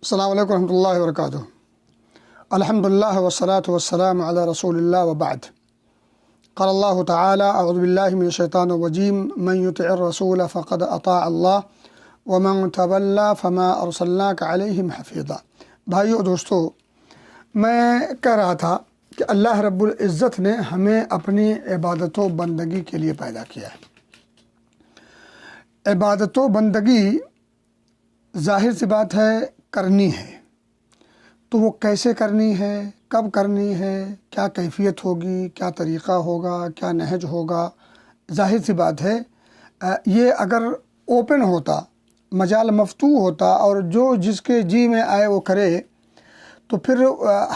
السلام علیکم ورحمۃ اللہ وبرکاتہ۔ الحمدللہ والصلاة والسلام علی رسول اللہ وبعد۔ قال اللہ تعالی اعوذ باللہ من الشیطان الرجیم من یطع الرسول فقد اطاع اللہ ومن تولی فما ارسلناک علیہم حفیظا۔ بھائیو دوستو، میں کہہ رہا تھا کہ اللہ رب العزت نے ہمیں اپنی عبادت و بندگی کے لیے پیدا کیا ہے۔ عبادت و بندگی ظاہر سی بات ہے کرنی ہے، تو وہ کیسے کرنی ہے، کب کرنی ہے، کیا کیفیت ہوگی، کیا طریقہ ہوگا، کیا نہج ہوگا، ظاہر سی بات ہے یہ اگر اوپن ہوتا، مجال مفتوح ہوتا اور جو جس کے جی میں آئے وہ کرے تو پھر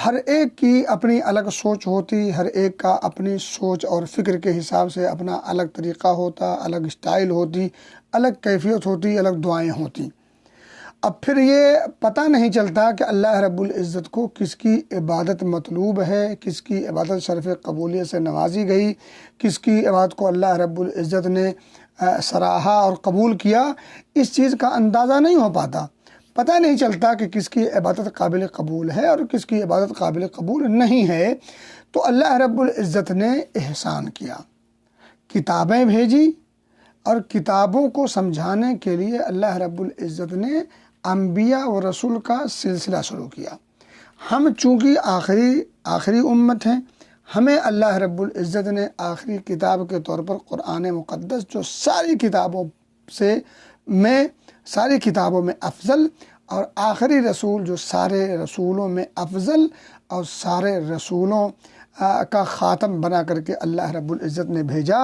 ہر ایک کی اپنی الگ سوچ ہوتی، ہر ایک کا اپنی سوچ اور فکر کے حساب سے اپنا الگ طریقہ ہوتا، الگ اسٹائل ہوتی، الگ کیفیت ہوتی، الگ دعائیں ہوتی۔ اب پھر یہ پتہ نہیں چلتا کہ اللہ رب العزت کو کس کی عبادت مطلوب ہے، کس کی عبادت شرف قبولیت سے نوازی گئی، کس کی عبادت کو اللہ رب العزت نے سراہا اور قبول کیا، اس چیز کا اندازہ نہیں ہو پاتا۔ پتہ نہیں چلتا کہ کس کی عبادت قابل قبول ہے اور کس کی عبادت قابل قبول نہیں ہے۔ تو اللہ رب العزت نے احسان کیا، کتابیں بھیجی، اور کتابوں کو سمجھانے کے لیے اللہ رب العزت نے انبیاء و رسول کا سلسلہ شروع کیا۔ ہم چونکہ آخری امت ہیں، ہمیں اللہ رب العزت نے آخری کتاب کے طور پر قرآن مقدس، جو ساری کتابوں میں افضل، اور آخری رسول جو سارے رسولوں میں افضل اور سارے رسولوں کا خاتم بنا کر کے اللہ رب العزت نے بھیجا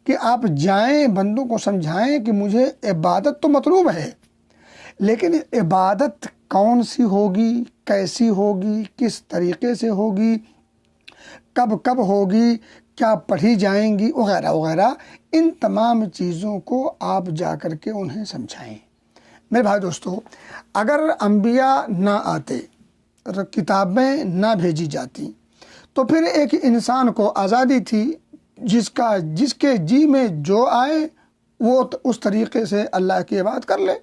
کہ آپ جائیں، بندوں کو سمجھائیں کہ مجھے عبادت تو مطلوب ہے، لیکن عبادت کون سی ہوگی، کیسی ہوگی، کس طریقے سے ہوگی، کب ہوگی، کیا پڑھی جائیں گی، وغیرہ وغیرہ، ان تمام چیزوں کو آپ جا کر کے انہیں سمجھائیں۔ میرے بھائی دوستو، اگر انبیاء نہ آتے، کتابیں نہ بھیجی جاتی، تو پھر ایک انسان کو آزادی تھی، جس کے جی میں جو آئے وہ اس طریقے سے اللہ کی عبادت کر لے۔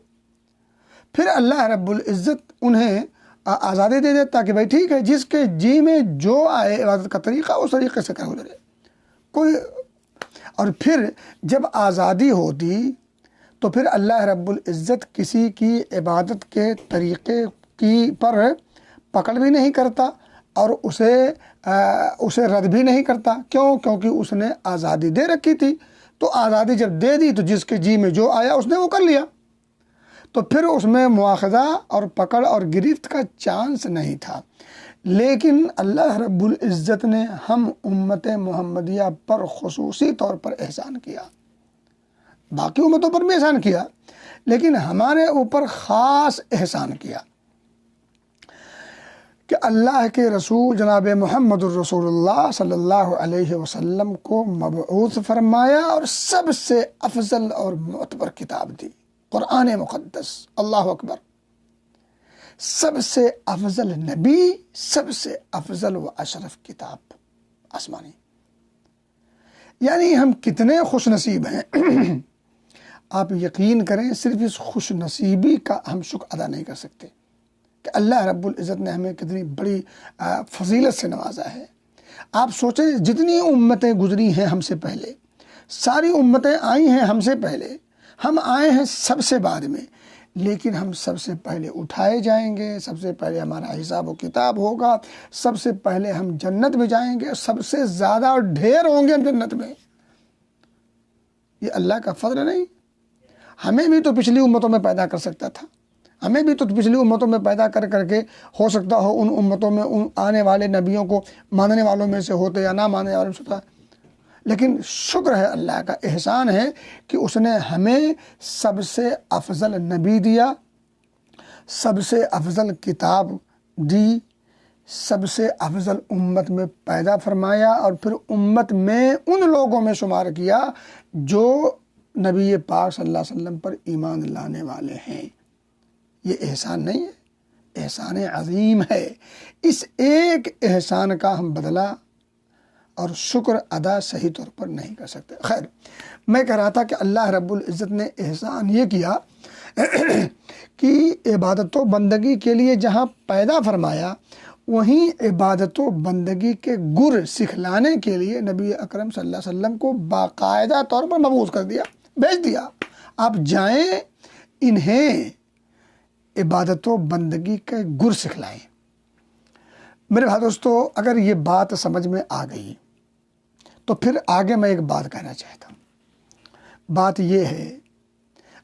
پھر اللہ رب العزت انہیں آزادی دے دیتا کہ بھائی ٹھیک ہے، جس کے جی میں جو آئے عبادت کا طریقہ اس طریقے سے کرو کوئی۔ اور پھر جب آزادی ہوتی تو پھر اللہ رب العزت کسی کی عبادت کے طریقے کی پر پکڑ بھی نہیں کرتا اور اسے رد بھی نہیں کرتا۔ کیونکہ اس نے آزادی دے رکھی تھی، تو آزادی جب دے دی تو جس کے جی میں جو آیا اس نے وہ کر لیا، تو پھر اس میں مواخذہ اور پکڑ اور گرفت کا چانس نہیں تھا۔ لیکن اللہ رب العزت نے ہم امت محمدیہ پر خصوصی طور پر احسان کیا، باقی امتوں پر بھی احسان کیا، لیکن ہمارے اوپر خاص احسان کیا کہ اللہ کے رسول جناب محمد الرسول اللہ صلی اللہ علیہ وسلم کو مبعوث فرمایا اور سب سے افضل اور معتبر کتاب دی، قرآن مقدس۔ اللہ اکبر! سب سے افضل نبی، سب سے افضل و اشرف کتاب آسمانی۔ یعنی ہم کتنے خوش نصیب ہیں، آپ یقین کریں، صرف اس خوش نصیبی کا ہم شکر ادا نہیں کر سکتے کہ اللہ رب العزت نے ہمیں کتنی بڑی فضیلت سے نوازا ہے۔ آپ سوچیں، جتنی امتیں گزری ہیں ہم سے پہلے، ساری امتیں آئی ہیں ہم سے پہلے، ہم آئے ہیں سب سے بعد میں، لیکن ہم سب سے پہلے اٹھائے جائیں گے، سب سے پہلے ہمارا حساب و کتاب ہوگا، سب سے پہلے ہم جنت میں جائیں گے، سب سے زیادہ اور ڈھیر ہوں گے ہم جنت میں۔ یہ اللہ کا فضل نہیں؟ ہمیں بھی تو پچھلی امتوں میں پیدا کر سکتا تھا، ہمیں بھی تو پچھلی امتوں میں پیدا کر کے ہو سکتا ہو ان امتوں میں ان آنے والے نبیوں کو ماننے والوں میں سے ہوتے یا نہ ماننے والوں میں سے ہوتا، لیکن شکر ہے، اللہ کا احسان ہے کہ اس نے ہمیں سب سے افضل نبی دیا، سب سے افضل کتاب دی، سب سے افضل امت میں پیدا فرمایا، اور پھر امت میں ان لوگوں میں شمار کیا جو نبی پاک صلی اللہ علیہ وسلم پر ایمان لانے والے ہیں۔ یہ احسان نہیں ہے، احسان عظیم ہے۔ اس ایک احسان کا ہم بدلہ اور شکر ادا صحیح طور پر نہیں کر سکتے۔ خیر، میں کہہ رہا تھا کہ اللہ رب العزت نے احسان یہ کیا کی عبادت و بندگی کے لیے جہاں پیدا فرمایا، وہیں عبادت و بندگی کے گر سکھلانے کے لیے نبی اکرم صلی اللہ علیہ وسلم کو باقاعدہ طور پر مبعوث کر دیا، بھیج دیا، آپ جائیں انہیں عبادت و بندگی کے گر سکھلائیں۔ میرے بھائی دوستو، اگر یہ بات سمجھ میں آ گئی تو پھر آگے میں ایک بات کہنا چاہتا ہوں۔ بات یہ ہے،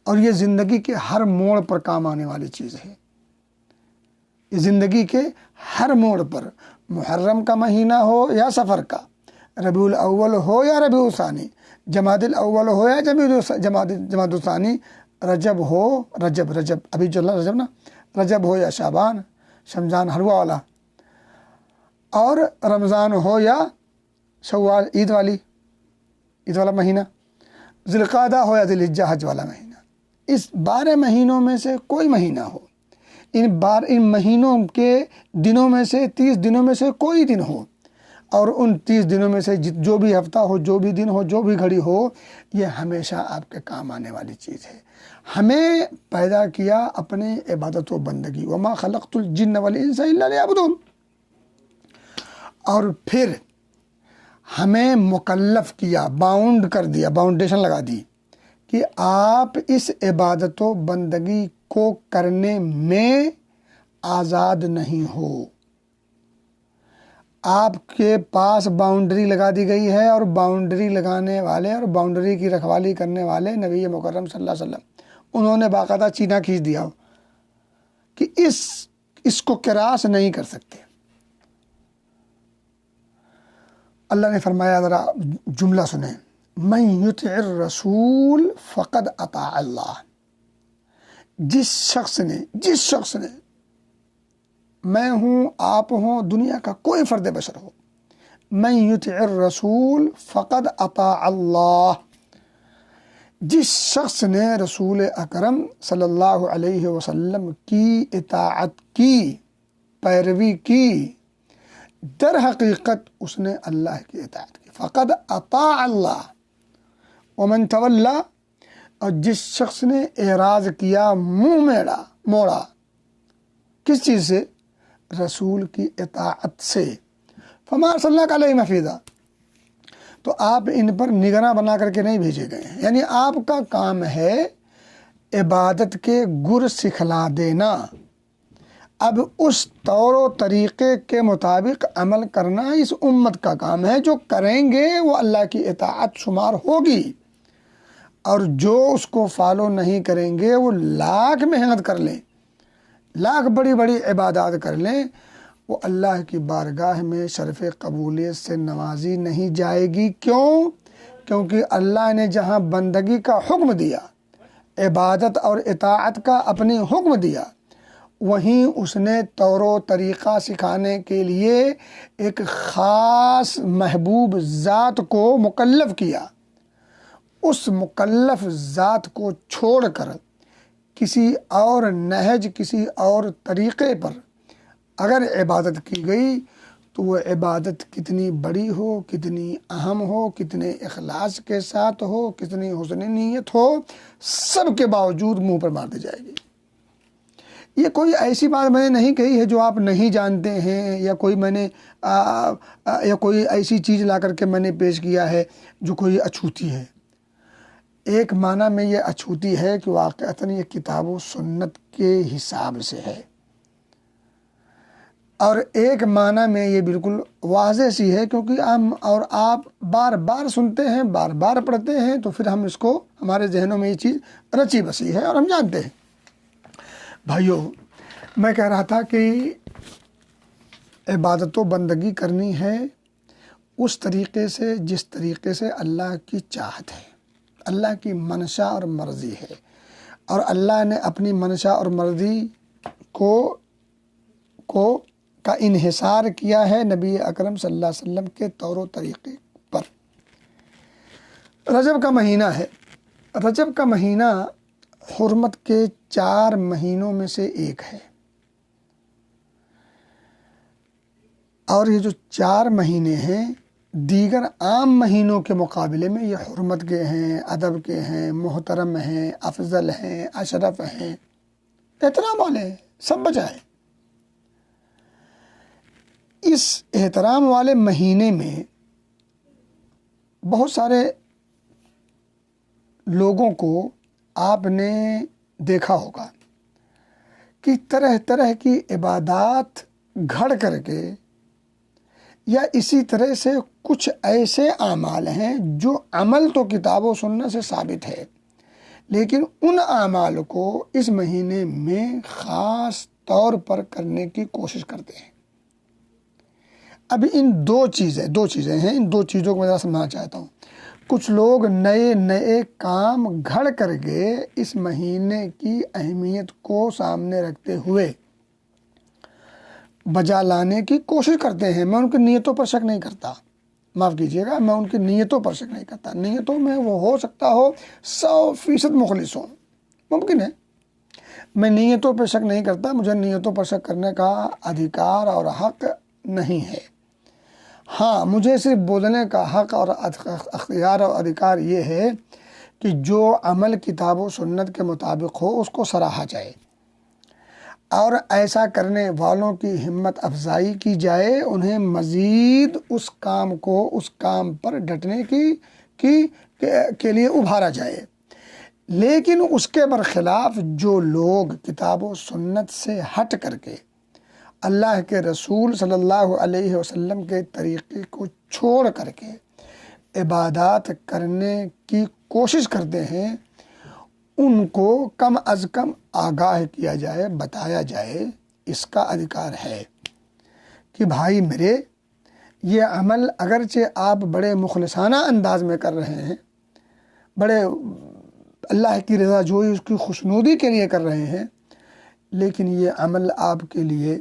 اور یہ زندگی کے ہر موڑ پر کام آنے والی چیز ہے، یہ زندگی کے ہر موڑ پر، محرم کا مہینہ ہو یا سفر کا، ربیع الاول ہو یا ربیع الثانی، جمادی الاول ہو یا جمادی الثانی، رجب ہو، رجب ابھی چل رہا رجب نا، رجب ہو یا شعبان، شمضان حلوہ والا، اور رمضان ہو یا شوال عید والا مہینہ، ذی القعدہ ہو یا ذی الحجہ حج والا مہینہ، اس 12 مہینوں میں سے کوئی مہینہ ہو، ان مہینوں کے دنوں میں سے 30 دنوں میں سے کوئی دن ہو، اور ان 30 دنوں میں سے جو بھی ہفتہ ہو، جو بھی دن ہو، جو بھی گھڑی ہو، یہ ہمیشہ آپ کے کام آنے والی چیز ہے۔ ہمیں پیدا کیا اپنے عبادت و بندگی، وما خلقت الجن والانس الا لیعبدون، اور پھر ہمیں مکلف کیا، باؤنڈ کر دیا، باؤنڈیشن لگا دی کہ آپ اس عبادت و بندگی کو کرنے میں آزاد نہیں ہو، آپ کے پاس باؤنڈری لگا دی گئی ہے، اور باؤنڈری لگانے والے اور باؤنڈری کی رکھوالی کرنے والے نبی مکرم صلی اللہ علیہ وسلم، انہوں نے باقاعدہ چینہ کھینچ دیا کہ اس کو کراس نہیں کر سکتے۔ اللہ نے فرمایا، ذرا جملہ سنیں، من یطع الرسول فقد اطاع اللہ، جس شخص نے، میں ہوں، آپ ہوں، دنیا کا کوئی فرد بشر ہو، من یطع الرسول فقد اطاع اللہ، جس شخص نے رسول اکرم صلی اللہ علیہ وسلم کی اطاعت کی، پیروی کی، در حقیقت اس نے اللہ کی اطاعت کی، فقد اطاع اللہ۔ ومن تولی، اور جس شخص نے اعراض کیا، منہ موڑا، کس چیز سے؟ رسول کی اطاعت سے، فما ارسلناک علیہم حفیظا، تو آپ ان پر نگراں بنا کر کے نہیں بھیجے گئے ہیں، یعنی آپ کا کام ہے عبادت کے گر سکھلا دینا، اب اس طور و طریقے کے مطابق عمل کرنا اس امت کا کام ہے، جو کریں گے وہ اللہ کی اطاعت شمار ہوگی، اور جو اس کو فالو نہیں کریں گے وہ لاکھ محنت کر لیں، لاکھ بڑی بڑی عبادات کر لیں، وہ اللہ کی بارگاہ میں شرف قبولیت سے نوازی نہیں جائے گی۔ کیوں؟ کیونکہ اللہ نے جہاں بندگی کا حکم دیا، عبادت اور اطاعت کا اپنی حکم دیا، وہیں اس نے طور و طریقہ سکھانے کے لیے ایک خاص محبوب ذات کو مکلف کیا۔ اس مکلف ذات کو چھوڑ کر کسی اور نہج، کسی اور طریقے پر اگر عبادت کی گئی تو وہ عبادت کتنی بڑی ہو، کتنی اہم ہو، کتنے اخلاص کے ساتھ ہو، کتنی حسن نیت ہو، سب کے باوجود منہ پر مار دی جائے گی۔ یہ کوئی ایسی بات میں نے نہیں کہی ہے جو آپ نہیں جانتے ہیں، یا کوئی ایسی چیز لا کر کے میں نے پیش کیا ہے جو کوئی اچھوتی ہے۔ ایک معنی میں یہ اچھوتی ہے کہ واقعتاً یہ کتاب و سنت کے حساب سے ہے، اور ایک معنی میں یہ بالکل واضح سی ہے، کیونکہ ہم اور آپ بار بار سنتے ہیں، بار بار پڑھتے ہیں، تو پھر ہم اس کو، ہمارے ذہنوں میں یہ چیز رچی بسی ہے اور ہم جانتے ہیں۔ بھائیو، میں کہہ رہا تھا کہ عبادت و بندگی کرنی ہے اس طریقے سے جس طریقے سے اللہ کی چاہت ہے، اللہ کی منشا اور مرضی ہے، اور اللہ نے اپنی منشا اور مرضی کا انحصار کیا ہے نبی اکرم صلی اللہ علیہ وسلم کے طور و طریقے پر۔ رجب کا مہینہ ہے، رجب کا مہینہ حرمت کے 4 مہینوں میں سے ایک ہے، اور یہ جو 4 مہینے ہیں دیگر عام مہینوں کے مقابلے میں یہ حرمت کے ہیں، ادب کے ہیں، محترم ہیں، افضل ہیں، اشرف ہیں۔ احترام والے ہیں، سب بچائے۔ اس احترام والے مہینے میں بہت سارے لوگوں کو آپ نے دیکھا ہوگا کہ طرح طرح کی عبادات گھڑ کر کے، یا اسی طرح سے کچھ ایسے اعمال ہیں جو عمل تو کتاب و سنت سے ثابت ہے، لیکن ان اعمال کو اس مہینے میں خاص طور پر کرنے کی کوشش کرتے ہیں۔ اب ان دو چیزیں ہیں، ان دو چیزوں کو میں ذرا سمجھانا چاہتا ہوں۔ کچھ لوگ نئے نئے کام گھڑ کر کے اس مہینے کی اہمیت کو سامنے رکھتے ہوئے بجا لانے کی کوشش کرتے ہیں۔ میں ان کی نیتوں پر شک نہیں کرتا، معاف کیجیے گا، میں ان کی نیتوں پر شک نہیں کرتا۔ نیتوں میں وہ ہو سکتا ہو 100% مخلص ہوں، ممکن ہے۔ میں نیتوں پر شک نہیں کرتا، مجھے نیتوں پر شک کرنے کا ادھیکار اور حق نہیں ہے۔ ہاں، مجھے صرف بولنے کا حق اور اختیار اور ادھیکار یہ ہے کہ جو عمل کتاب و سنت کے مطابق ہو اس کو سراہا جائے، اور ایسا کرنے والوں کی ہمت افزائی کی جائے، انہیں مزید اس کام پر ڈٹنے کے لیے ابھارا جائے۔ لیکن اس کے برخلاف جو لوگ کتاب و سنت سے ہٹ کر کے اللہ کے رسول صلی اللہ علیہ وسلم کے طریقے کو چھوڑ کر کے عبادات کرنے کی کوشش کرتے ہیں، ان کو کم از کم آگاہ کیا جائے، بتایا جائے۔ اس کا ادھیکار ہے کہ بھائی میرے، یہ عمل اگرچہ آپ بڑے مخلصانہ انداز میں کر رہے ہیں، بڑے اللہ کی رضا جوئی، اس کی خوشنودی کے لیے کر رہے ہیں، لیکن یہ عمل آپ کے لیے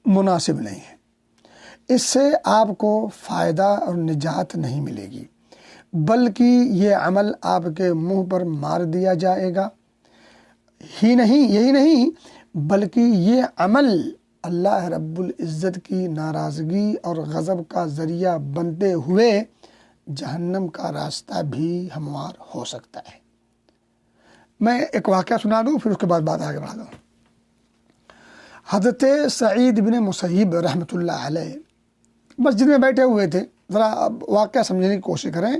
مناسب نہیں ہے۔ اس سے آپ کو فائدہ اور نجات نہیں ملے گی، بلکہ یہ عمل آپ کے منہ پر مار دیا جائے گا۔ یہی نہیں بلکہ یہ عمل اللہ رب العزت کی ناراضگی اور غضب کا ذریعہ بنتے ہوئے جہنم کا راستہ بھی ہموار ہو سکتا ہے۔ میں ایک واقعہ سنا دوں، پھر اس کے بعد بات آگے بڑھا دوں۔ حضرت سعید بن مسیب رحمۃ اللہ علیہ مسجد میں بیٹھے ہوئے تھے۔ ذرا واقعہ سمجھنے کی کوشش کریں،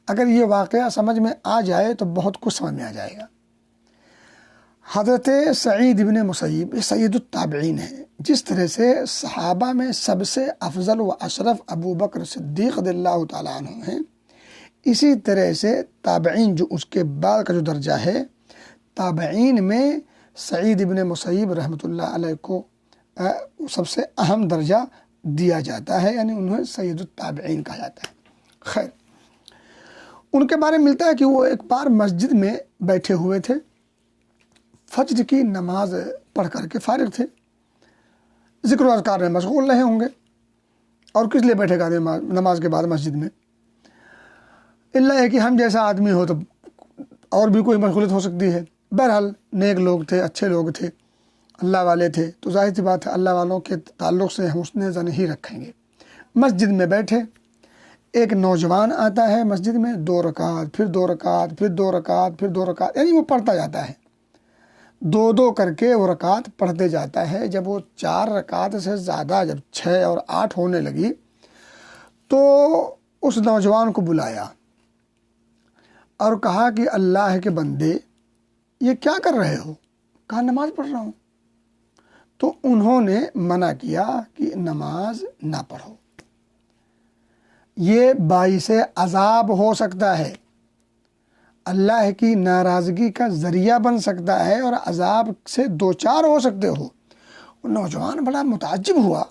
اگر یہ واقعہ سمجھ میں آ جائے تو بہت کچھ سمجھ میں آ جائے گا۔ حضرت سعید بن مسیب سید التابعین ہیں۔ جس طرح سے صحابہ میں سب سے افضل و اشرف ابو بکر صدیق رضی اللہ تعالیٰ عنہ ہیں، اسی طرح سے تابعین جو اس کے بعد کا جو درجہ ہے، تابعین میں سعید بن مسیب رحمۃ اللہ علیہ کو سب سے اہم درجہ دیا جاتا ہے، یعنی انہیں سید التابعین کہا جاتا ہے۔ خیر، ان کے بارے میں ملتا ہے کہ وہ ایک بار مسجد میں بیٹھے ہوئے تھے، فجر کی نماز پڑھ کر کے فارغ تھے، ذکر و اذکار میں مشغول رہے ہوں گے، اور کس لیے بیٹھے گا نماز کے بعد مسجد میں؟ اللہ ہے کہ ہم جیسا آدمی ہو تو اور بھی کوئی مشغولیت ہو سکتی ہے۔ بہرحال نیک لوگ تھے، اچھے لوگ تھے، اللہ والے تھے، تو ظاہر سی بات ہے اللہ والوں کے تعلق سے ہم حسن ظن ہی رکھیں گے۔ مسجد میں بیٹھے، ایک نوجوان آتا ہے مسجد میں، 2 رکعت، پھر 2 رکعت، پھر 2 رکعت، پھر 2 رکعت، یعنی وہ پڑھتا جاتا ہے، 2 کر کے وہ رکعت پڑھتے جاتا ہے۔ جب وہ 4 رکعت سے زیادہ، جب 6 اور 8 ہونے لگی تو اس نوجوان کو بلایا اور کہا کہ اللہ کے بندے یہ کیا کر رہے ہو؟ کہا نماز پڑھ رہا ہوں۔ تو انہوں نے منع کیا کہ نماز نہ پڑھو، یہ باعث عذاب ہو سکتا ہے، اللہ کی ناراضگی کا ذریعہ بن سکتا ہے اور عذاب سے دوچار ہو سکتے ہو۔ نوجوان بڑا متعجب ہوا،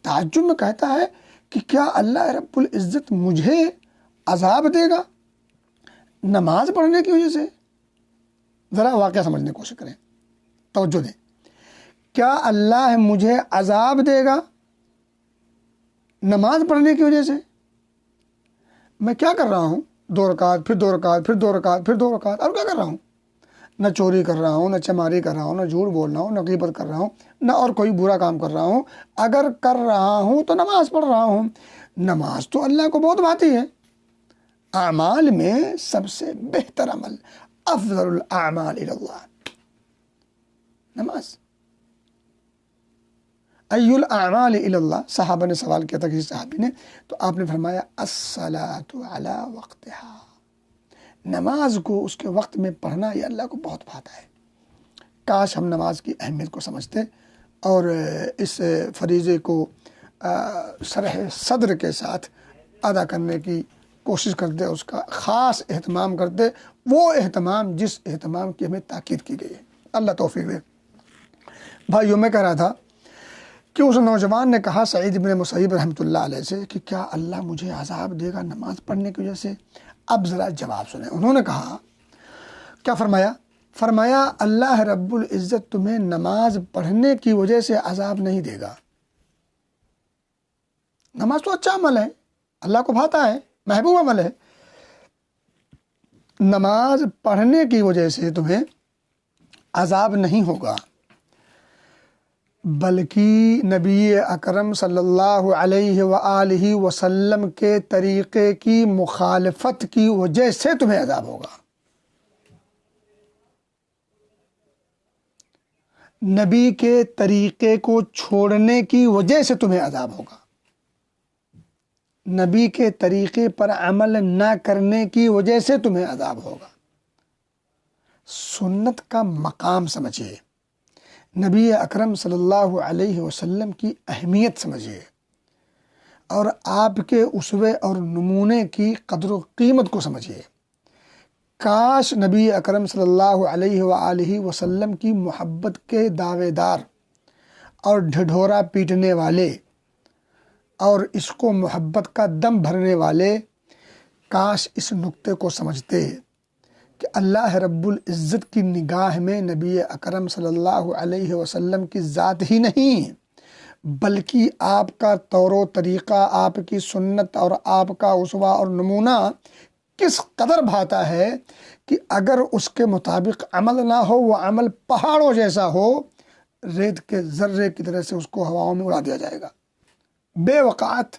تعجب میں کہتا ہے کہ کیا اللہ رب العزت مجھے عذاب دے گا نماز پڑھنے کی وجہ سے؟ ذرا واقعہ سمجھنے کی کوشش کریں، توجہ دیں۔ کیا اللہ مجھے عذاب دے گا نماز پڑھنے کی وجہ سے؟ میں کیا کر رہا ہوں؟ 2 رکعت، پھر 2 رکعت، پھر 2 رکعت، پھر 2 رکعت، اور کیا کر رہا ہوں؟ نہ چوری کر رہا ہوں، نہ چماری کر رہا ہوں، نہ جھوٹ بول رہا ہوں، نہ غیبت کر رہا ہوں، نہ اور کوئی برا کام کر رہا ہوں۔ اگر کر رہا ہوں تو نماز پڑھ رہا ہوں۔ نماز تو اللہ کو بہت بھاتی ہے، اعمال میں سب سے بہتر عمل، افضل الاعمال الی اللہ، نماز۔ ایل اعمال الی اللہ، صحابہ نے سوال کیا تھا کسی صحابی نے، تو آپ نے فرمایا الصلاۃ علی وقتہا، نماز کو اس کے وقت میں پڑھنا یہ اللہ کو بہت بھاتا ہے۔ کاش ہم نماز کی اہمیت کو سمجھتے اور اس فریضے کو شرح صدر کے ساتھ ادا کرنے کی کوشش کرتے، اس کا خاص اہتمام کرتے، وہ اہتمام جس اہتمام کی ہمیں تاکید کی گئی ہے۔ اللہ توفیق دے۔ بھائیوں، میں کہہ رہا تھا کہ اس نوجوان نے کہا سعید بن مسیب رحمۃ اللہ علیہ سے کہ کیا اللہ مجھے عذاب دے گا نماز پڑھنے کی وجہ سے؟ اب ذرا جواب سنیں۔ انہوں نے کہا، کیا فرمایا؟ فرمایا اللہ رب العزت تمہیں نماز پڑھنے کی وجہ سے عذاب نہیں دے گا۔ نماز تو اچھا عمل ہے، اللہ کو بھاتا ہے، محبوب عمل ہے۔ نماز پڑھنے کی وجہ سے تمہیں عذاب نہیں ہوگا، بلکہ نبی اکرم صلی اللہ علیہ وآلہ وسلم کے طریقے کی مخالفت کی وجہ سے تمہیں عذاب ہوگا۔ نبی کے طریقے کو چھوڑنے کی وجہ سے تمہیں عذاب ہوگا، نبی کے طریقے پر عمل نہ کرنے کی وجہ سے تمہیں عذاب ہوگا۔ سنت کا مقام سمجھیے، نبی اکرم صلی اللہ علیہ وسلم کی اہمیت سمجھیے، اور آپ کے اسوے اور نمونے کی قدر و قیمت کو سمجھیے۔ کاش نبی اکرم صلی اللہ علیہ وآلہ وسلم کی محبت کے دعوے دار اور ڈھڈورا پیٹنے والے اور اس کو محبت کا دم بھرنے والے کاش اس نقطے کو سمجھتے کہ اللہ رب العزت کی نگاہ میں نبی اکرم صلی اللہ علیہ وسلم کی ذات ہی نہیں، بلکہ آپ کا طور و طریقہ، آپ کی سنت اور آپ کا اسوہ اور نمونہ کس قدر بھاتا ہے کہ اگر اس کے مطابق عمل نہ ہو، وہ عمل پہاڑوں جیسا ہو، ریت کے ذرے کی طرح سے اس کو ہواؤں میں اڑا دیا جائے گا، بے وقعت،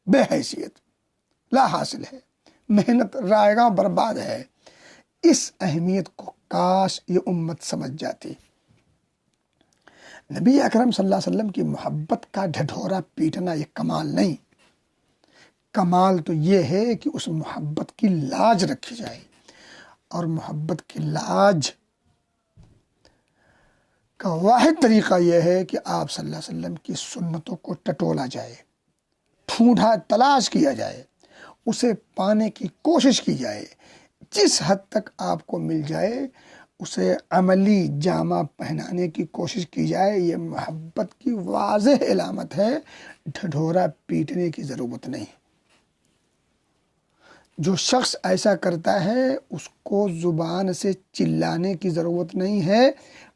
بے حیثیت، لا حاصل ہے، محنت رائگاں برباد ہے۔ اس اہمیت کو کاش یہ امت سمجھ جاتی۔ نبی اکرم صلی اللہ علیہ وسلم کی محبت کا ڈھڈورا پیٹنا یہ کمال نہیں، کمال تو یہ ہے کہ اس محبت کی لاج رکھی جائے، اور محبت کی لاج کا واحد طریقہ یہ ہے کہ آپ صلی اللہ علیہ وسلم کی سنتوں کو ٹٹولا جائے، ڈھونڈا تلاش کیا جائے، اسے پانے کی کوشش کی جائے، جس حد تک آپ کو مل جائے اسے عملی جامہ پہنانے کی کوشش کی جائے۔ یہ محبت کی واضح علامت ہے، ڈھڈورا پیٹنے کی ضرورت نہیں۔ جو شخص ایسا کرتا ہے اس کو زبان سے چلانے کی ضرورت نہیں ہے،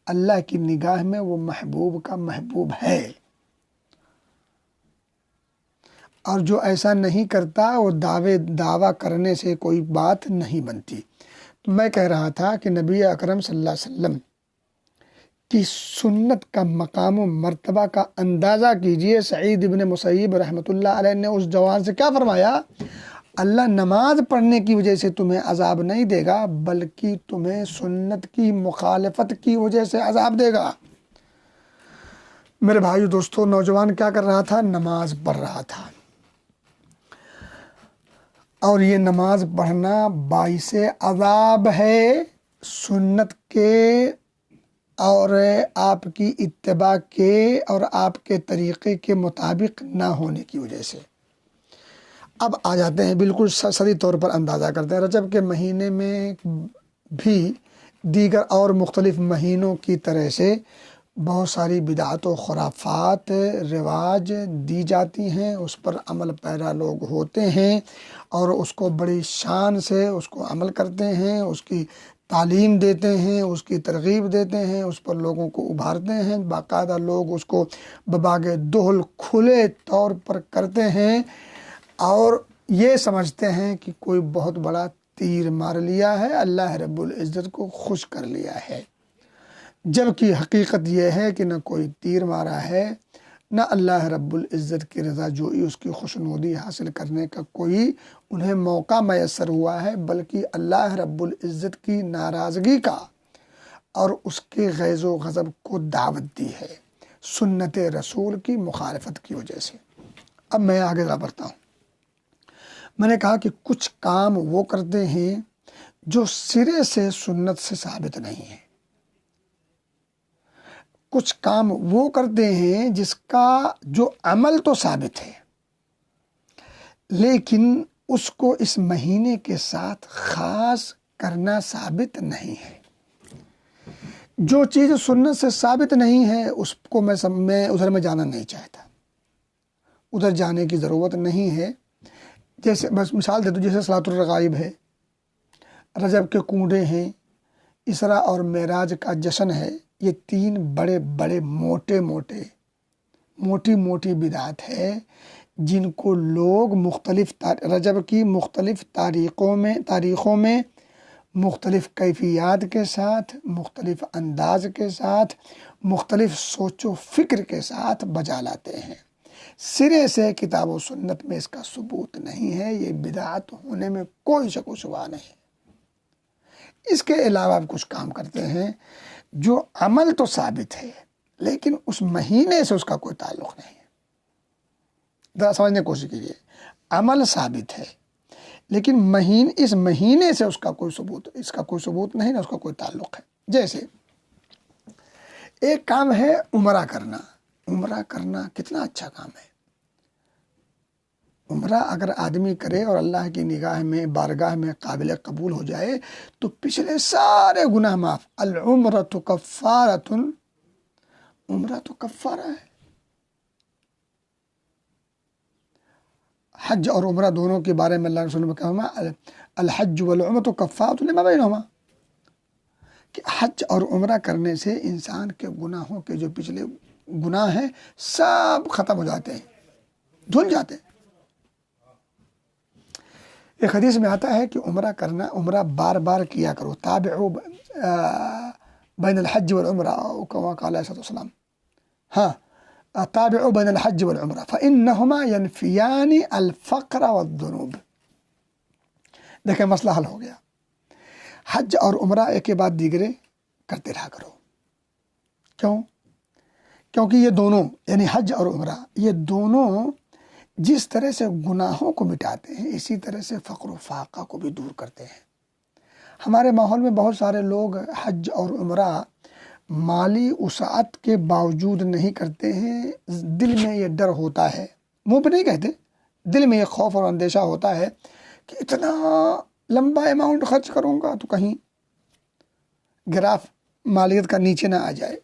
اللہ کی نگاہ میں وہ محبوب کا محبوب ہے، اور جو ایسا نہیں کرتا وہ دعویٰ کرنے سے کوئی بات نہیں بنتی۔ تو میں کہہ رہا تھا کہ نبی اکرم صلی اللہ علیہ وسلم کی سنت کا مقام و مرتبہ کا اندازہ کیجئے۔ سعید بن مسیب رحمۃ اللہ علیہ نے اس جوان سے کیا فرمایا؟ اللہ نماز پڑھنے کی وجہ سے تمہیں عذاب نہیں دے گا، بلکہ تمہیں سنت کی مخالفت کی وجہ سے عذاب دے گا۔ میرے بھائیو دوستو، نوجوان کیا کر رہا تھا؟ نماز پڑھ رہا تھا، اور یہ نماز پڑھنا باعث عذاب ہے سنت کے اور آپ کی اتباع کے اور آپ کے طریقے کے مطابق نہ ہونے کی وجہ سے۔ اب آ جاتے ہیں، بالکل سری طور پر اندازہ کرتے ہیں، رجب کے مہینے میں بھی دیگر اور مختلف مہینوں کی طرح سے بہت ساری بدعات و خرافات رواج دی جاتی ہیں، اس پر عمل پیرا لوگ ہوتے ہیں اور اس کو بڑی شان سے اس کو عمل کرتے ہیں، اس کی تعلیم دیتے ہیں، اس کی ترغیب دیتے ہیں، اس پر لوگوں کو ابھارتے ہیں، باقاعدہ لوگ اس کو بباغ دہل کھلے طور پر کرتے ہیں اور یہ سمجھتے ہیں کہ کوئی بہت بڑا تیر مار لیا ہے، اللہ رب العزت کو خوش کر لیا ہے، جبکہ حقیقت یہ ہے کہ نہ کوئی تیر مارا ہے، نہ اللہ رب العزت کی رضا جوئی، اس کی خوشنودی حاصل کرنے کا کوئی انہیں موقع میسر ہوا ہے، بلکہ اللہ رب العزت کی ناراضگی کا اور اس کے غیظ و غضب کو دعوت دی ہے سنت رسول کی مخالفت کی وجہ سے۔ اب میں آگے بڑھتا ہوں۔ میں نے کہا کہ کچھ کام وہ کرتے ہیں جو سرے سے سنت سے ثابت نہیں ہے، کچھ کام وہ کرتے ہیں جس کا جو عمل تو ثابت ہے لیکن اس کو اس مہینے کے ساتھ خاص کرنا ثابت نہیں ہے۔ جو چیز سنت سے ثابت نہیں ہے اس کو میں ادھر میں جانا نہیں چاہتا، ادھر جانے کی ضرورت نہیں ہے۔ جیسے بس مثال دے دو، جیسے صلاۃ الرغائب ہے، رجب کے کنڈے ہیں، اسراء اور معراج کا جشن ہے، یہ تین بڑے بڑے موٹی بدعات ہے جن کو لوگ مختلف رجب کی مختلف تاریخوں میں مختلف کیفیات کے ساتھ، مختلف انداز کے ساتھ، مختلف سوچ و فکر کے ساتھ بجا لاتے ہیں۔ سرے سے کتاب و سنت میں اس کا ثبوت نہیں ہے، یہ بدعت ہونے میں کوئی شک و شبہ نہیں۔ اس کے علاوہ کچھ کام کرتے ہیں جو عمل تو ثابت ہے لیکن اس مہینے سے اس کا کوئی تعلق نہیں ہے۔ ذرا سمجھنے کی کوشش کیجیے، عمل ثابت ہے لیکن اس مہینے سے اس کا کوئی ثبوت نہیں، نہ اس کا کوئی تعلق ہے۔ جیسے ایک کام ہے عمرہ کرنا، عمرہ کرنا کتنا اچھا کام ہے۔ عمرہ اگر آدمی کرے اور اللہ کی نگاہ میں بارگاہ میں قابل قبول ہو جائے تو پچھلے سارے گناہ معاف۔ العمرۃ کفارۃ، عمرہ تو کفارہ ہے۔ حج اور عمرہ دونوں کے بارے میں اللہ رسول نے کہا الحج والعمرۃ کفارۃ لما بینہما، کہ حج اور عمرہ کرنے سے انسان کے گناہوں کے جو پچھلے گناہ ہیں سب ختم ہو جاتے ہیں، دھل جاتے ہیں۔ ایک حدیث میں آتا ہے کہ عمرہ بار بار کیا کرو، تابعوا بین الحج والعمرہ، کما قال علیہ السلام، ہاں تابعوا بین الحج والعمرہ فإنہما ینفیان الفقر والذنوب۔ دیکھیں مسئلہ حل ہو گیا، حج اور عمرہ ایک کے بعد دیگرے کرتے رہا کرو۔ کیونکہ یہ دونوں یعنی حج اور عمرہ یہ دونوں جس طرح سے گناہوں کو مٹاتے ہیں اسی طرح سے فقر و فاقہ کو بھی دور کرتے ہیں۔ ہمارے ماحول میں بہت سارے لوگ حج اور عمرہ مالی وسعت کے باوجود نہیں کرتے ہیں، دل میں یہ ڈر ہوتا ہے، منہ پہ نہیں کہتے، دل میں یہ خوف اور اندیشہ ہوتا ہے کہ اتنا لمبا اماؤنٹ خرچ کروں گا تو کہیں گراف مالیت کا نیچے نہ آ جائے۔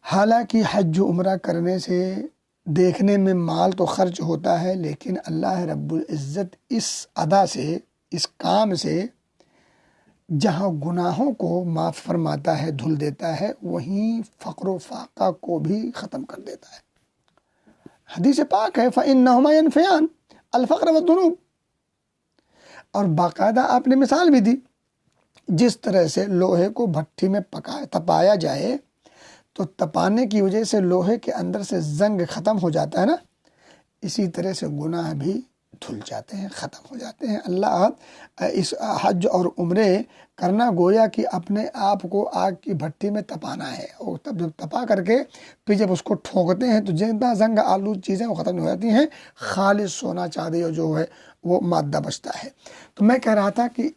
حالانکہ حج و عمرہ کرنے سے دیکھنے میں مال تو خرچ ہوتا ہے لیکن اللہ رب العزت اس ادا سے، اس کام سے جہاں گناہوں کو معاف فرماتا ہے، دھل دیتا ہے، وہیں فقر و فاقہ کو بھی ختم کر دیتا ہے۔ حدیث پاک ہے فَإِنَّهُمَا يَنْفِيَانِ الْفَقْرَ وَالذُّنُوبَ، اور باقاعدہ آپ نے مثال بھی دی، جس طرح سے لوہے کو بھٹی میں تپایا جائے تو تپانے کی وجہ سے لوہے کے اندر سے زنگ ختم ہو جاتا ہے نا، اسی طرح سے گناہ بھی دھل جاتے ہیں، ختم ہو جاتے ہیں۔ اللہ اس حج اور عمرے کرنا گویا کہ اپنے آپ کو آگ کی بھٹی میں تپانا ہے، اور تب جب تپا کر کے پھر جب اس کو ٹھونکتے ہیں تو جتنا زنگ آلود چیزیں وہ ختم ہو جاتی ہیں، خالص سونا چاندی جو ہے وہ مادہ بچتا ہے۔ تو میں کہہ رہا تھا کہ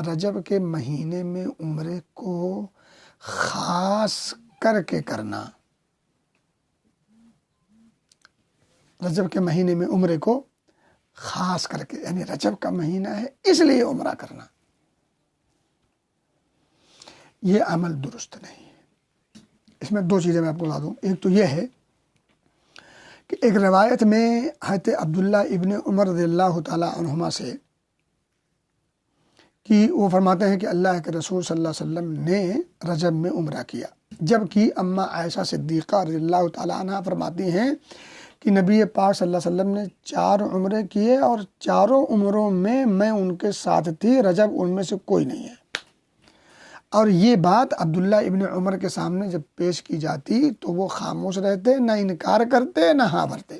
رجب کے مہینے میں عمرے کو خاص کر کے کرنا، رجب کے مہینے میں عمرے کو خاص کر کے، یعنی رجب کا مہینہ ہے اس لیے عمرہ کرنا، یہ عمل درست نہیں ہے۔ اس میں دو چیزیں میں آپ کو بتا دوں، ایک تو یہ ہے کہ ایک روایت میں حضرت عبداللہ ابن عمر رضی اللہ تعالی عنہما سے کہ وہ فرماتے ہیں کہ اللہ کے رسول صلی اللہ علیہ وسلم نے رجب میں عمرہ کیا، جبکہ اماں عائشہ صدیقہ رضی اللہ تعالی عنہ فرماتی ہیں کہ نبی پاک صلی اللہ علیہ وسلم نے 4 عمرے کیے اور چاروں عمروں میں ان کے ساتھ تھی، رجب ان میں سے کوئی نہیں ہے۔ اور یہ بات عبداللہ ابن عمر کے سامنے جب پیش کی جاتی تو وہ خاموش رہتے، نہ انکار کرتے نہ ہاں بھرتے۔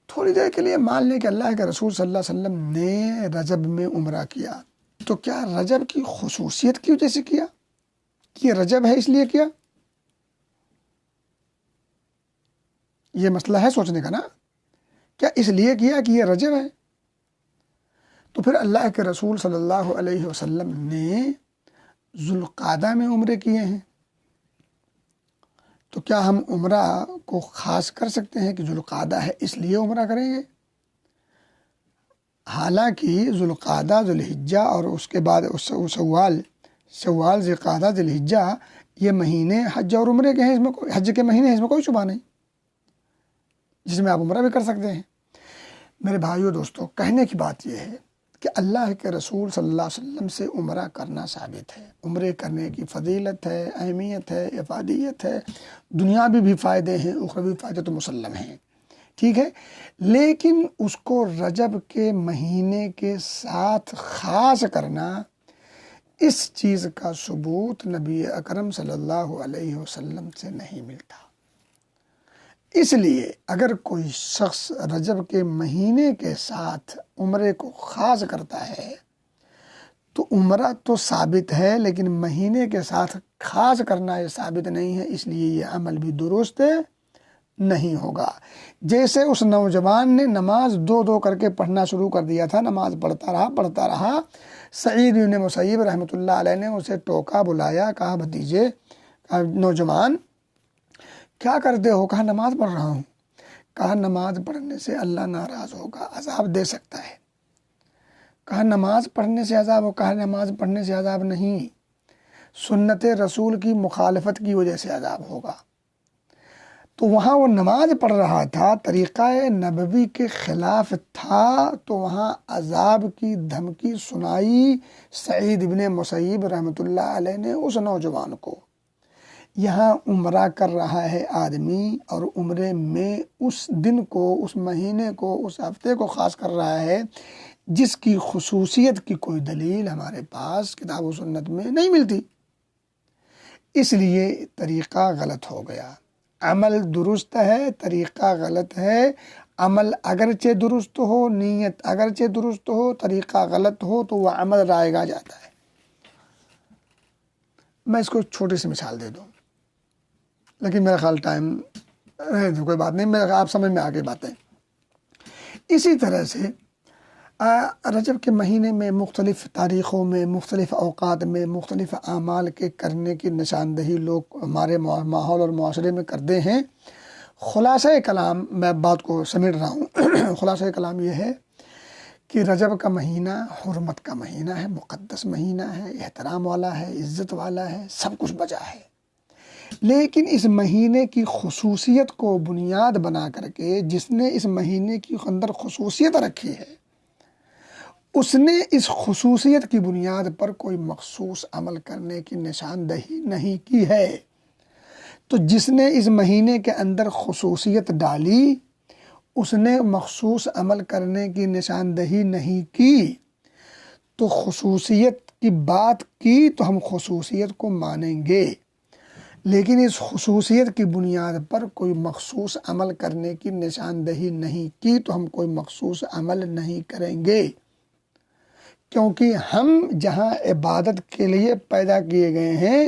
تھوڑی دیر کے لیے مان لیں کہ اللہ کے رسول صلی اللہ علیہ وسلم نے رجب میں عمرہ کیا، تو کیا رجب کی خصوصیت کی وجہ سے کیا کہ یہ رجب ہے اس لیے کیا؟ یہ مسئلہ ہے سوچنے کا نا، کیا اس لیے کیا کہ یہ رجب ہے؟ تو پھر اللہ کے رسول صلی اللہ علیہ وسلم نے ذوالقعدہ میں عمرے کیے ہیں، تو کیا ہم عمرہ کو خاص کر سکتے ہیں کہ ذوالقعدہ ہے اس لیے عمرہ کریں گے؟ حالانکہ ذوالقعدہ، ذوالحجہ اور اس کے بعد شوال، ذوالقعدہ، ذوالحجہ یہ مہینے حج اور عمرے کے ہیں، اس میں حج کے مہینے ہیں، اس میں کوئی شبہ نہیں، جس میں آپ عمرہ بھی کر سکتے ہیں۔ میرے بھائیو دوستو، کہنے کی بات یہ ہے کہ اللہ کے رسول صلی اللہ علیہ وسلم سے عمرہ کرنا ثابت ہے، عمرے کرنے کی فضیلت ہے، اہمیت ہے، افادیت ہے، دنیاوی بھی فائدے ہیں، اخروی فائدے تو مسلم ہیں، ٹھیک ہے، لیکن اس کو رجب کے مہینے کے ساتھ خاص کرنا، اس چیز کا ثبوت نبی اکرم صلی اللہ علیہ وسلم سے نہیں ملتا۔ اس لیے اگر کوئی شخص رجب کے مہینے کے ساتھ عمرے کو خاص کرتا ہے تو عمرہ تو ثابت ہے، لیکن مہینے کے ساتھ خاص کرنا یہ ثابت نہیں ہے، اس لیے یہ عمل بھی درست نہیں ہوگا۔ جیسے اس نوجوان نے نماز دو کر کے پڑھنا شروع کر دیا تھا، نماز پڑھتا رہا، سعید بن مسیب رحمۃ اللہ علیہ نے اسے ٹوکا، بلایا، کہا بھتیجے، نوجوان کیا کرتے ہو؟ کہا نماز پڑھ رہا ہوں۔ کہا نماز پڑھنے سے اللہ ناراض ہوگا، عذاب دے سکتا ہے۔ کہا نماز پڑھنے سے عذاب ہو؟ کہا نماز پڑھنے سے عذاب نہیں، سنت رسول کی مخالفت کی وجہ سے عذاب ہوگا۔ تو وہاں وہ نماز پڑھ رہا تھا، طریقہ نبوی کے خلاف تھا، تو وہاں عذاب کی دھمکی سنائی سعید بن مسیب رحمۃ اللہ علیہ نے اس نوجوان کو۔ یہاں عمرہ کر رہا ہے آدمی، اور عمرے میں اس دن کو، اس مہینے کو، اس ہفتے کو خاص کر رہا ہے، جس کی خصوصیت کی کوئی دلیل ہمارے پاس کتاب و سنت میں نہیں ملتی، اس لیے طریقہ غلط ہو گیا۔ عمل درست ہے، طریقہ غلط ہے۔ عمل اگرچہ درست ہو، نیت اگرچہ درست ہو، طریقہ غلط ہو تو وہ عمل رائگاں جاتا ہے۔ میں اس کو چھوٹی سی مثال دے دوں، لیکن میرا خیال ٹائم کوئی بات نہیں، میرا آپ سمجھ میں آ گئی باتیں۔ اسی طرح سے رجب کے مہینے میں مختلف تاریخوں میں، مختلف اوقات میں، مختلف اعمال کے کرنے کی نشاندہی لوگ ہمارے ماحول اور معاشرے میں کرتے ہیں۔ خلاصہ کلام، میں بات کو سمیٹ رہا ہوں، خلاصہ کلام یہ ہے کہ رجب کا مہینہ حرمت کا مہینہ ہے، مقدس مہینہ ہے، احترام والا ہے، عزت والا ہے، سب کچھ بجا ہے، لیکن اس مہینے کی خصوصیت کو بنیاد بنا کر کے جس نے اس مہینے کی اندر خصوصیت رکھی ہے، اس نے اس خصوصیت کی بنیاد پر کوئی مخصوص عمل کرنے کی نشاندہی نہیں کی ہے۔ تو جس نے اس مہینے کے اندر خصوصیت ڈالی، اس نے مخصوص عمل کرنے کی نشاندہی نہیں کی، تو خصوصیت کی بات کی تو ہم خصوصیت کو مانیں گے، لیکن اس خصوصیت کی بنیاد پر کوئی مخصوص عمل کرنے کی نشاندہی نہیں کی تو ہم کوئی مخصوص عمل نہیں کریں گے، کیونکہ ہم جہاں عبادت کے لیے پیدا کیے گئے ہیں،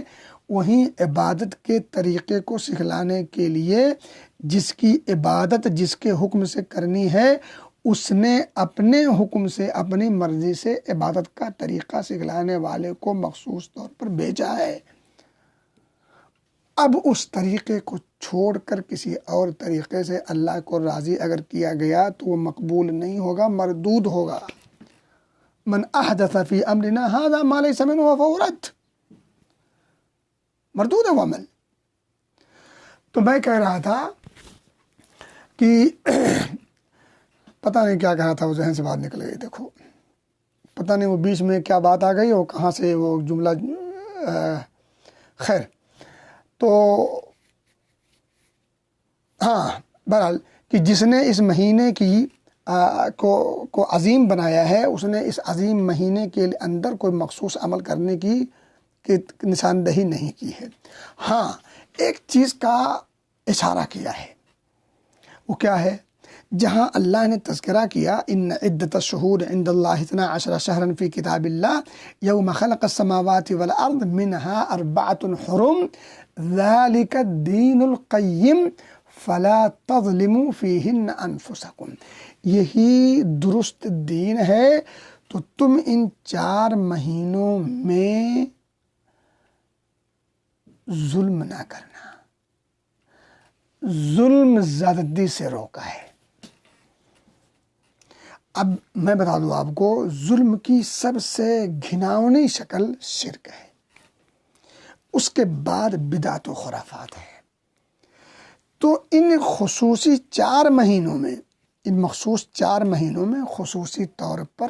وہیں عبادت کے طریقے کو سکھلانے کے لیے جس کی عبادت جس کے حکم سے کرنی ہے، اس نے اپنے حکم سے، اپنی مرضی سے عبادت کا طریقہ سکھلانے والے کو مخصوص طور پر بھیجا ہے۔ اب اس طریقے کو چھوڑ کر کسی اور طریقے سے اللہ کو راضی اگر کیا گیا تو وہ مقبول نہیں ہوگا، مردود ہوگا۔ من احدث فی امرنا ھذا ما لیس منہ فہو رد، مردود ہے وہ عمل۔ تو میں کہہ رہا تھا کہ پتہ نہیں کیا کہا تھا، وہ ذہن سے بات نکل گئی، دیکھو پتہ نہیں وہ بیچ میں کیا بات آ گئی اور کہاں سے وہ جملہ، خیر، تو ہاں، بہرحال کہ جس نے اس مہینے کی کو عظیم بنایا ہے، اس نے اس عظیم مہینے کے اندر کوئی مخصوص عمل کرنے کی نشاندہی نہیں کی ہے۔ ہاں، ایک چیز کا اشارہ کیا ہے، وہ کیا ہے؟ جہاں اللہ نے تذکرہ کیا ان عدت الشہور عند اللہ 12 شہرا فی کتاب اللہ یوم خلق السماوات والارض منها 4 حرم ذلك الدین القیم فلا تظلموا فیہن انفسکم، یہی درست دین ہے، تو تم ان 4 مہینوں میں ظلم نہ کرنا۔ ظلم زیادتی سے روکا ہے۔ اب میں بتا دوں آپ کو، ظلم کی سب سے گھناؤنی شکل شرک ہے، اس کے بعد بدعت و خرافات ہے۔ تو ان خصوصی 4 مہینوں میں، ان مخصوص 4 مہینوں میں خصوصی طور پر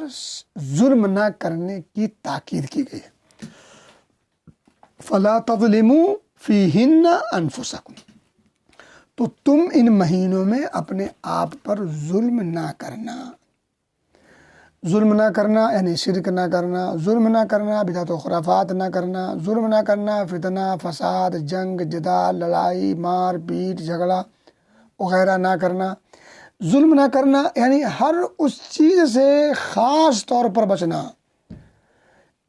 ظلم نہ کرنے کی تاکید کی گئی ہے۔ فَلَا تَظْلِمُوا فِيهِنَّ أَنفُسَكُمْ، تو تم ان مہینوں میں اپنے آپ پر ظلم نہ کرنا۔ ظلم نہ کرنا یعنی شرک نہ کرنا، ظلم نہ کرنا بدعت و خرافات نہ کرنا، ظلم نہ کرنا فتنہ، فساد، جنگ، جدال، لڑائی، مار پیٹ، جھگڑا وغیرہ نہ کرنا۔ ظلم نہ کرنا یعنی ہر اس چیز سے خاص طور پر بچنا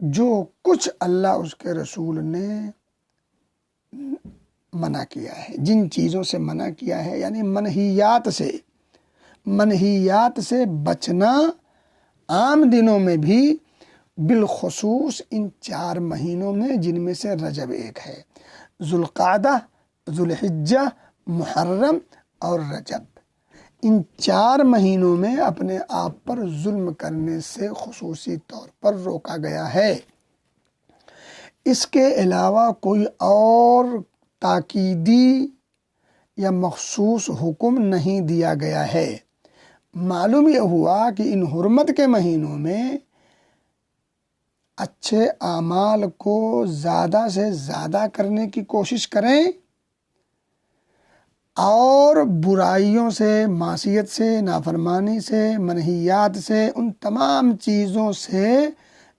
جو کچھ اللہ اس کے رسول نے منع کیا ہے، جن چیزوں سے منع کیا ہے، یعنی منہیات سے بچنا عام دنوں میں بھی، بالخصوص ان 4 مہینوں میں جن میں سے رجب ایک ہے، ذوالقعدہ، ذوالحجہ، محرم اور رجب۔ ان 4 مہینوں میں اپنے آپ پر ظلم کرنے سے خصوصی طور پر روکا گیا ہے۔ اس کے علاوہ کوئی اور تاکیدی یا مخصوص حکم نہیں دیا گیا ہے۔ معلوم یہ ہوا کہ ان حرمت کے مہینوں میں اچھے اعمال کو زیادہ سے زیادہ کرنے کی کوشش کریں اور برائیوں سے، معصیت سے، نافرمانی سے، منہیات سے، ان تمام چیزوں سے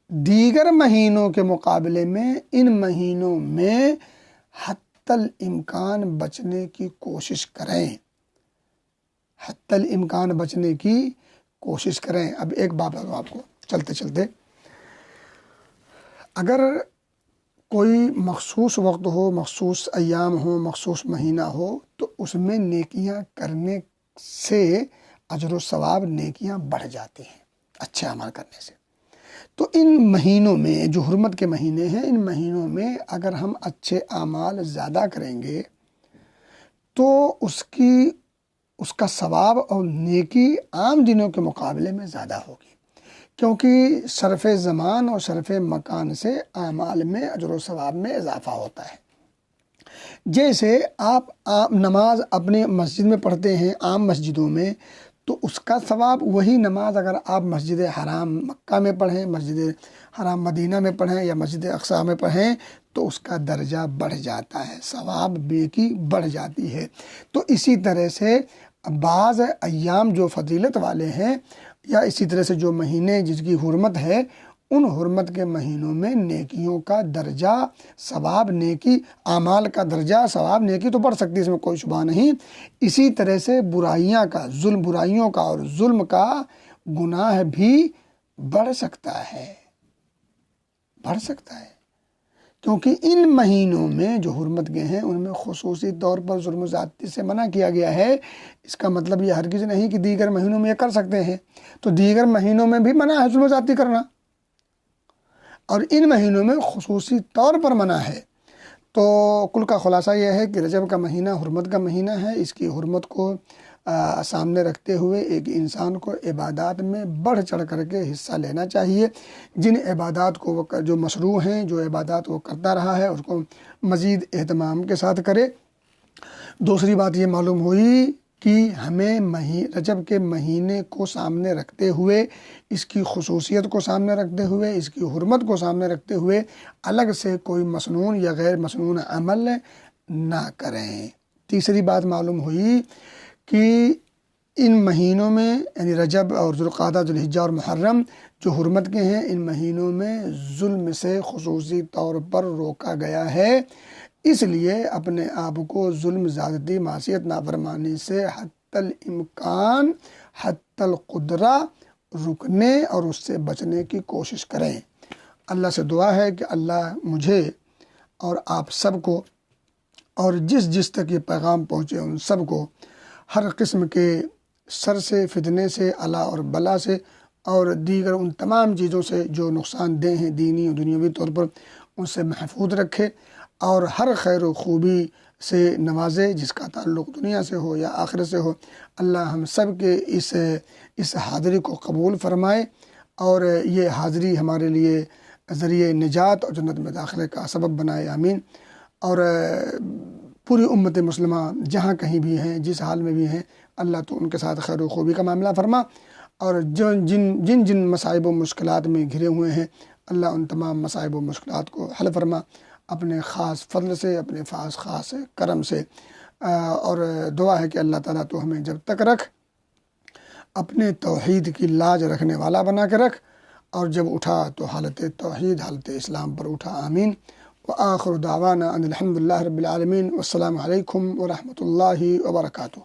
دیگر مہینوں کے مقابلے میں ان مہینوں میں حتی الامکان بچنے کی کوشش کریں، حتی الامکان بچنے کی کوشش کریں۔ اب ایک بات بتاؤں آپ کو چلتے چلتے، اگر کوئی مخصوص وقت ہو، مخصوص ایام ہو، مخصوص مہینہ ہو، تو اس میں نیکیاں کرنے سے اجر و ثواب، نیکیاں بڑھ جاتی ہیں اچھے عمل کرنے سے۔ تو ان مہینوں میں جو حرمت کے مہینے ہیں، ان مہینوں میں اگر ہم اچھے اعمال زیادہ کریں گے تو اس کا ثواب اور نیکی عام دنوں کے مقابلے میں زیادہ ہوگی، کیونکہ صرف زمان اور صرف مکان سے اعمال میں اجر و ثواب میں اضافہ ہوتا ہے۔ جیسے آپ نماز اپنے مسجد میں پڑھتے ہیں، عام مسجدوں میں، تو اس کا ثواب وہی نماز اگر آپ مسجد حرام مکہ میں پڑھیں، مسجد حرام مدینہ میں پڑھیں یا مسجد اقصی میں پڑھیں تو اس کا درجہ بڑھ جاتا ہے، ثواب نیکی بڑھ جاتی ہے۔ تو اسی طرح سے بعض ایام جو فضیلت والے ہیں، یا اسی طرح سے جو مہینے جس کی حرمت ہے، ان حرمت کے مہینوں میں نیکیوں کا درجہ، ثواب نیکی، اعمال کا درجہ، ثواب نیکی تو بڑھ سکتی ہے، اس میں کوئی شبہ نہیں۔ اسی طرح سے برائیوں کا اور ظلم کا گناہ بھی بڑھ سکتا ہے، کیونکہ ان مہینوں میں جو حرمت کے ہیں ان میں خصوصی طور پر ظلم و زیادتی سے منع کیا گیا ہے۔ اس کا مطلب یہ ہرگز نہیں کہ دیگر مہینوں میں یہ کر سکتے ہیں، تو دیگر مہینوں میں بھی منع ہے ظلم و زیادتی کرنا، اور ان مہینوں میں خصوصی طور پر منع ہے۔ تو کل کا خلاصہ یہ ہے کہ رجب کا مہینہ حرمت کا مہینہ ہے، اس کی حرمت کو سامنے رکھتے ہوئے ایک انسان کو عبادات میں بڑھ چڑھ کر کے حصہ لینا چاہیے۔ جن عبادات کو وہ جو مشروع ہیں، جو عبادات وہ کرتا رہا ہے، اس کو مزید اہتمام کے ساتھ کرے۔ دوسری بات یہ معلوم ہوئی کہ ہمیں رجب کے مہینے کو سامنے رکھتے ہوئے، اس کی خصوصیت کو سامنے رکھتے ہوئے، اس کی حرمت کو سامنے رکھتے ہوئے الگ سے کوئی مسنون یا غیر مسنون عمل نہ کریں۔ تیسری بات معلوم ہوئی کہ ان مہینوں میں یعنی رجب اور ذوالقعدہ، ذوالحجہ اور محرم جو حرمت کے ہیں، ان مہینوں میں ظلم سے خصوصی طور پر روکا گیا ہے۔ اس لیے اپنے آپ کو ظلم، زیادتی، معصیت، نافرمانی سے حتی الامکان حتی القدرہ رکنے اور اس سے بچنے کی کوشش کریں۔ اللہ سے دعا ہے کہ اللہ مجھے اور آپ سب کو اور جس تک یہ پیغام پہنچے ان سب کو ہر قسم کے شر سے، فتنے سے، الا اور بلا سے اور دیگر ان تمام چیزوں سے جو نقصان دہ ہیں دینی اور دنیاوی طور پر، ان سے محفوظ رکھے اور ہر خیر و خوبی سے نوازے جس کا تعلق دنیا سے ہو یا آخرت سے ہو۔ اللہ ہم سب کے اس حاضری کو قبول فرمائے اور یہ حاضری ہمارے لیے ذریعہ نجات اور جنت میں داخلے کا سبب بنائے، آمین۔ اور پوری امت مسلمہ جہاں کہیں بھی ہیں، جس حال میں بھی ہیں، اللہ تو ان کے ساتھ خیر و خوبی کا معاملہ فرما، اور جن مصائب و مشکلات میں گھرے ہوئے ہیں اللہ ان تمام مصائب و مشکلات کو حل فرما اپنے خاص فضل سے، اپنے خاص کرم سے۔ اور دعا ہے کہ اللہ تعالیٰ تو ہمیں جب تک رکھ، اپنے توحید کی لاج رکھنے والا بنا کے رکھ، اور جب اٹھا تو حالت توحید، حالت اسلام پر اٹھا، آمین۔ وآخر دعوانا ان الحمد للہ رب العالمین، والسلام علیکم ورحمۃ اللہ وبرکاتہ۔